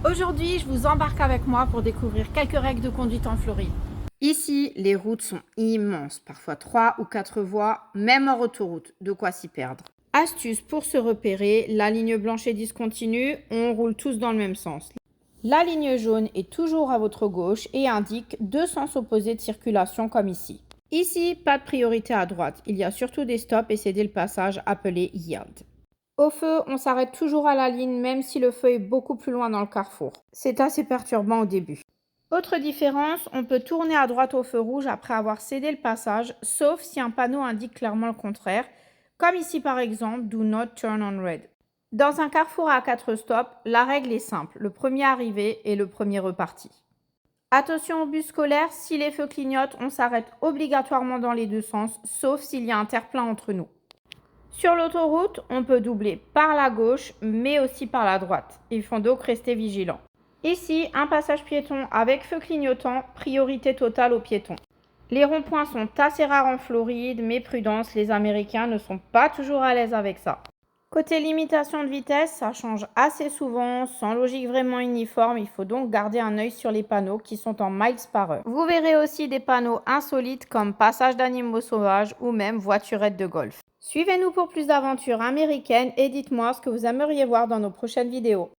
Aujourd'hui, je vous embarque avec moi pour découvrir quelques règles de conduite en Floride. Ici, les routes sont immenses, parfois 3 ou 4 voies, même en autoroute, de quoi s'y perdre. Astuce pour se repérer, la ligne blanche est discontinue, on roule tous dans le même sens. La ligne jaune est toujours à votre gauche et indique deux sens opposés de circulation comme ici. Ici, pas de priorité à droite, il y a surtout des stops et céder le passage appelé yield. Au feu, on s'arrête toujours à la ligne même si le feu est beaucoup plus loin dans le carrefour. C'est assez perturbant au début. Autre différence, on peut tourner à droite au feu rouge après avoir cédé le passage, sauf si un panneau indique clairement le contraire, comme ici par exemple, Do not turn on red. Dans un carrefour à 4 stops, la règle est simple, le premier arrivé est le premier reparti. Attention au bus scolaire, si les feux clignotent, on s'arrête obligatoirement dans les deux sens, sauf s'il y a un terre-plein entre nous. Sur l'autoroute, on peut doubler par la gauche, mais aussi par la droite. Il faut donc rester vigilant. Ici, un passage piéton avec feu clignotant, priorité totale aux piétons. Les ronds-points sont assez rares en Floride, mais prudence, les Américains ne sont pas toujours à l'aise avec ça. Côté limitation de vitesse, ça change assez souvent, sans logique vraiment uniforme, il faut donc garder un œil sur les panneaux qui sont en miles par heure. Vous verrez aussi des panneaux insolites comme passage d'animaux sauvages ou même voiturettes de golf. Suivez-nous pour plus d'aventures américaines et dites-moi ce que vous aimeriez voir dans nos prochaines vidéos.